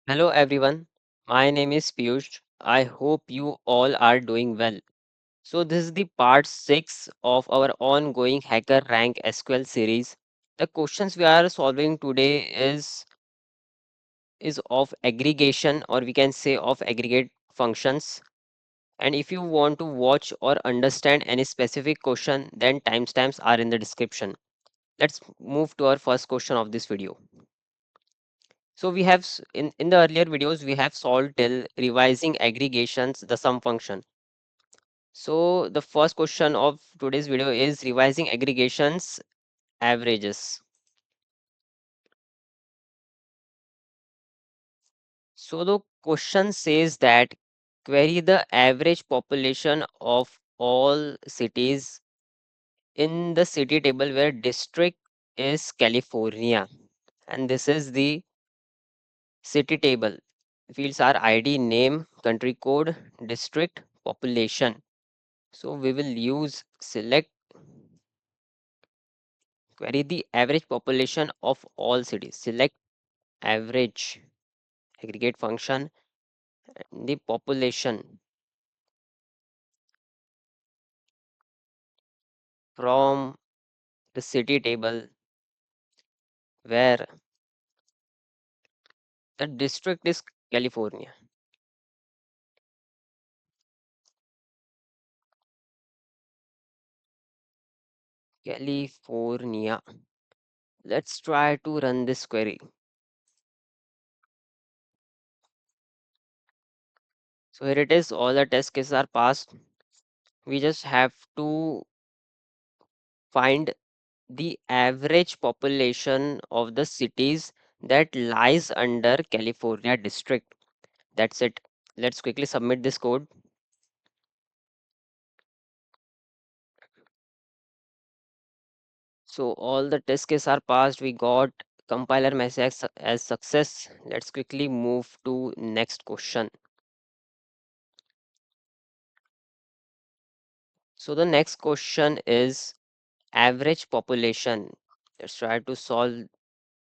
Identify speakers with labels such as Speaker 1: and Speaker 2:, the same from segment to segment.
Speaker 1: Hello everyone, my name is Piyush. I hope you all are doing well. So this is the part 6 of our ongoing Hacker Rank SQL series. The questions we are solving today is of aggregation, or we can say of aggregate functions. And if you want to watch or understand any specific question, then timestamps are in the description. Let's move to our first question of this video. So we have in the earlier videos we have solved till revising aggregations, the sum function. So the first question of today's video is revising aggregations averages. So the question says that query the average population of all cities in the city table where district is California, and this is the city table. Fields are ID, name, country code, district, population. So we will use select query the average population of all cities. Select average aggregate function and the population from the city table where the district is California. California. Let's try to run this query. So here it is, all the test cases are passed. We just have to find the average population of the cities that lies under California district. That's it. Let's quickly submit this code. So all the test cases are passed. We got compiler message as success. Let's quickly move to next question. So the next question is average population. Let's try to solve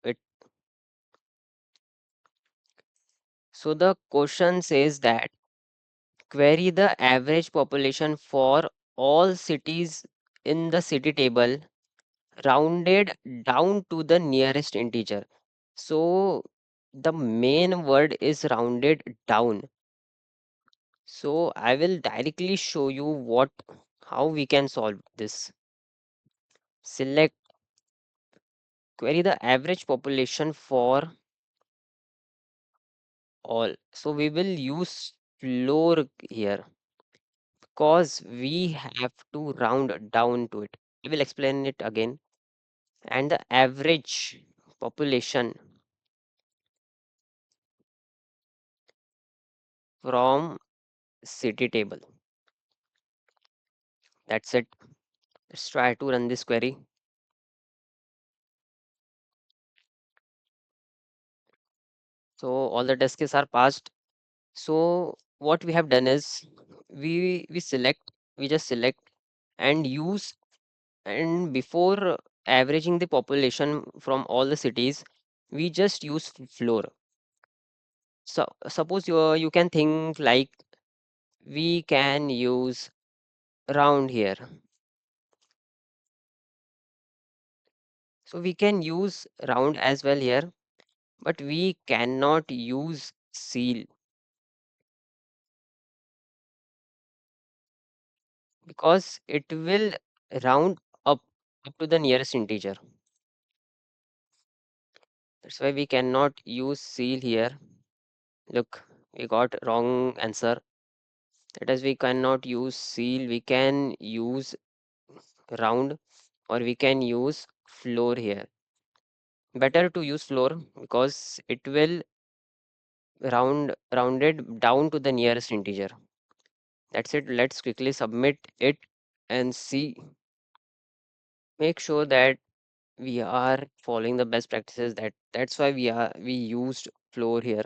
Speaker 1: it. So the question says that query the average population for all cities in the city table rounded down to the nearest integer. So the main word is rounded down. So I will directly show you how we can solve this. Select query the average population for all. So we will use floor here because we have to round down to it. I will explain it again. And the average population from city table. That's it. Let's try to run this query. So all the test cases are passed. So what we have done is we just select and use, and before averaging the population from all the cities, we just use floor. So suppose you can think like we can use round here. So we can use round as well here, but we cannot use seal because it will round up to the nearest integer. That's why we cannot use seal here. Look, we got wrong answer. That is, we cannot use seal. We can use round, or we can use floor here. Better to use floor because it will rounded down to the nearest integer. That's it. Let's quickly submit it and see. Make sure that we are following the best practices. That's why we used floor here.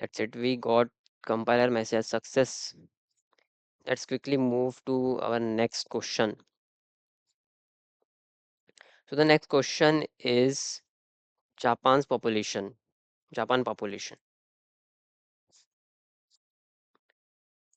Speaker 1: That's it. We got compiler message success. Let's quickly move to our next question. So the next question is Japan's population. Japan population.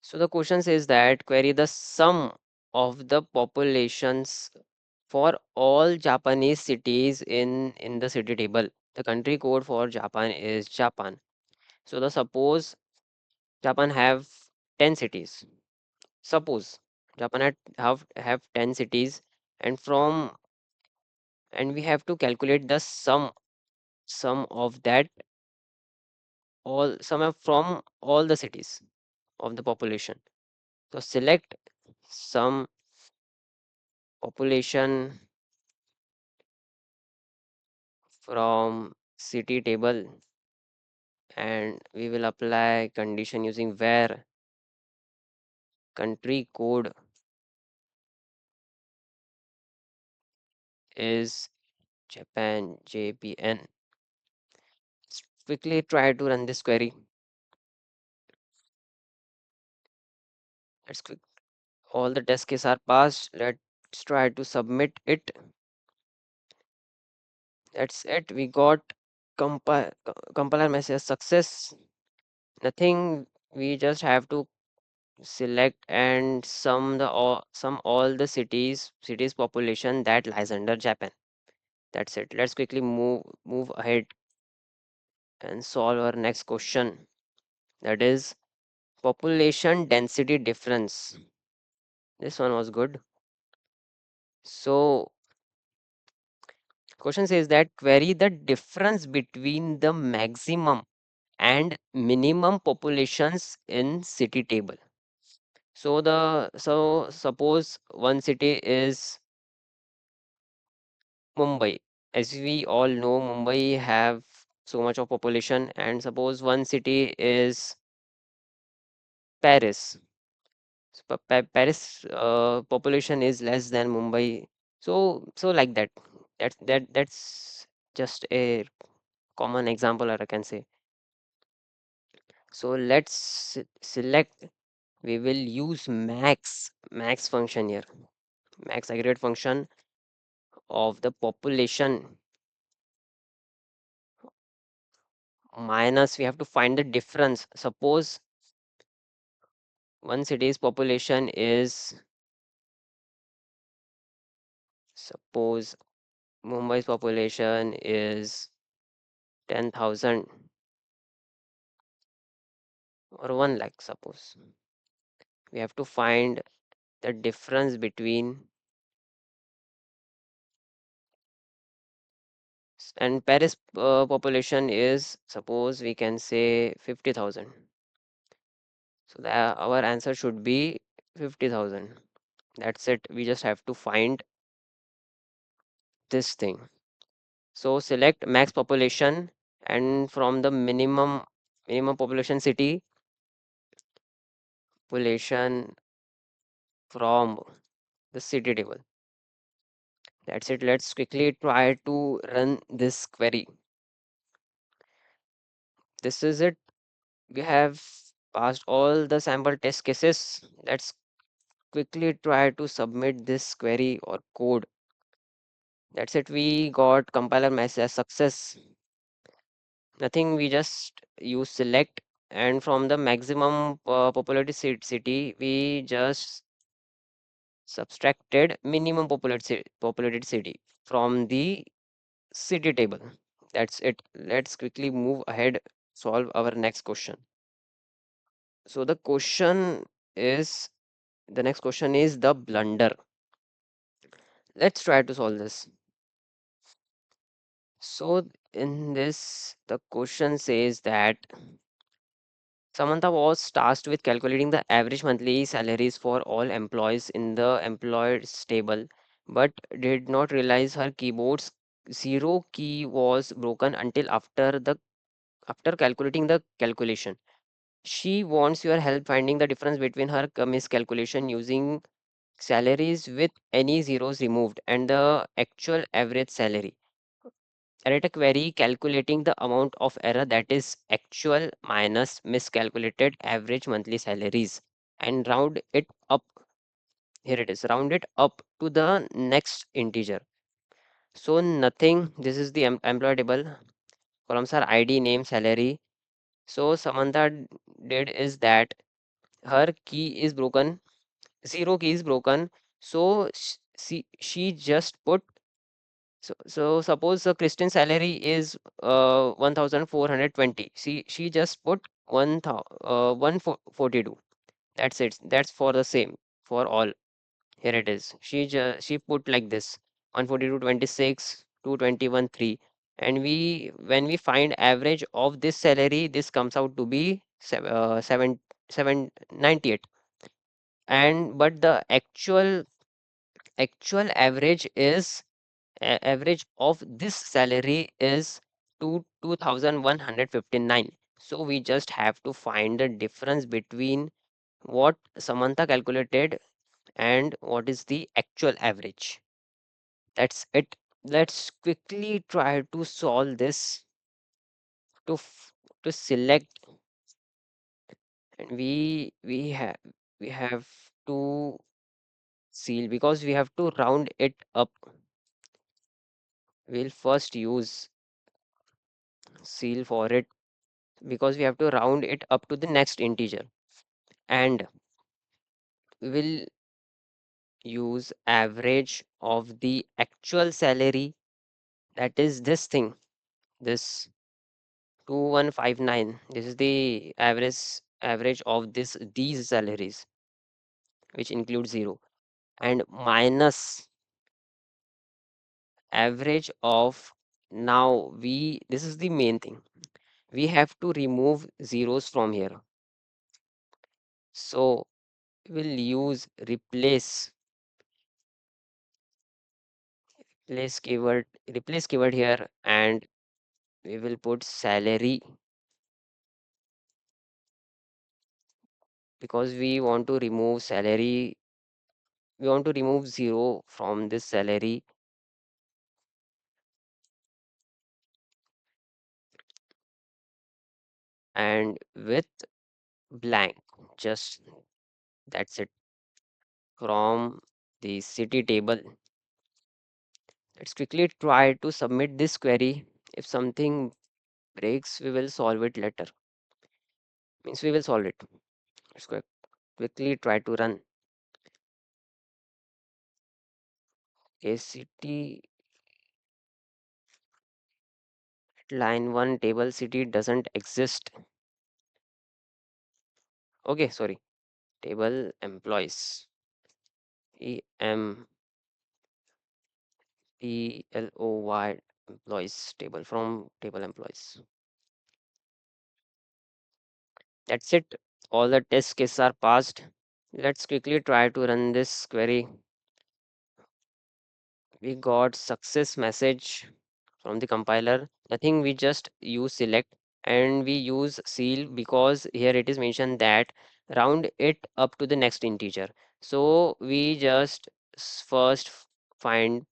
Speaker 1: So the question says that query the sum of the populations for all Japanese cities in the city table. The country code for Japan is Japan. So the suppose Japan have 10 cities. Suppose Japan have 10 cities, and from and we have to calculate the sum of that all sum of from all the cities of the population. So select sum population from city table, and we will apply condition using where country code is Japan JPN. Let's quickly try to run this query. Let's quick all the test cases are passed. Let's try to submit it. That's it. We got compiler message success. Nothing. We just have to select and sum all the cities population that lies under Japan. That's it. Let's quickly move ahead and solve our next question. That is population density difference. This one was good. So question says that query the difference between the maximum and minimum populations in city table. So suppose one city is Mumbai. As we all know, Mumbai have so much of population, and suppose one city is Paris. So Paris population is less than Mumbai. So like that. That's just a common example, or I can say. So let's select. We will use max function here. Max aggregate function of the population minus we have to find the difference. One city's population is suppose Mumbai's population is 10,000 or 1 lakh. Suppose we have to find the difference between and Paris population is suppose we can say 50,000. So our answer should be 50,000. That's it. We just have to find this thing. So select max population, and from the minimum population city population from the city table. That's it. Let's quickly try to run this query. This is it. We have passed all the sample test cases. Let's quickly try to submit this query or code. That's it. We got compiler message success. Nothing. We just use select, and from the maximum populated city, we just subtracted minimum populated city from the city table. That's it. Let's quickly move ahead, solve our next question. So is the next question is the blunder. Let's try to solve this. So in this, the question says that Samantha was tasked with calculating the average monthly salaries for all employees in the employees table, but did not realize her keyboard's zero key was broken until after calculating the calculation. She wants your help finding the difference between her miscalculation using salaries with any zeros removed and the actual average salary. Write a query calculating the amount of error that is actual minus miscalculated average monthly salaries and round it up. Here it is, round it up to the next integer. So nothing. This is the employee table. Columns are ID, name, salary. So Samantha did is that her key is broken, zero key is broken. So she just put, so suppose the Christian salary is 1420. She just put 142. That's it. That's for the same for all. Here it is. She put like this: 142, 26, 221, 3. And when we find average of this salary, this comes out to be 798. And but the actual average is average of this salary is 2159. So we just have to find the difference between what Samantha calculated and what is the actual average. That's it. Let's quickly try to solve this to to select, and we have to seal because we have to round it up. We'll first use seal for it because we have to round it up to the next integer, and we'll use average of the actual salary, that is this thing, this 2159. This is the average of these salaries, which includes zero, and minus average of, now we, this is the main thing, we have to remove zeros from here. So we'll use replace keyword here, and we will put salary because we want to remove salary, we want to remove zero from this salary, and with blank, just that's it. From the city table, let's quickly try to submit this query. If something breaks, we will solve it later. Means we will solve it. Let's quickly try to run. Okay, city line 1 table city doesn't exist. Okay, sorry. Table employees. EMPLOY employees table, from table employees. That's it. All the test cases are passed. Let's quickly try to run this query. We got success message from the compiler. Nothing, we just use select, and we use seal because here it is mentioned that round it up to the next integer. So we just first find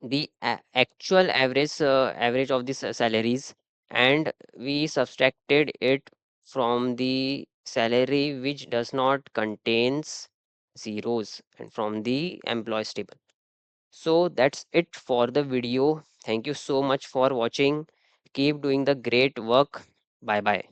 Speaker 1: the actual average of the salaries, and we subtracted it from the salary which does not contains zeros, and from the employees table. So that's it for the video. Thank you so much for watching. Keep doing the great work. Bye bye.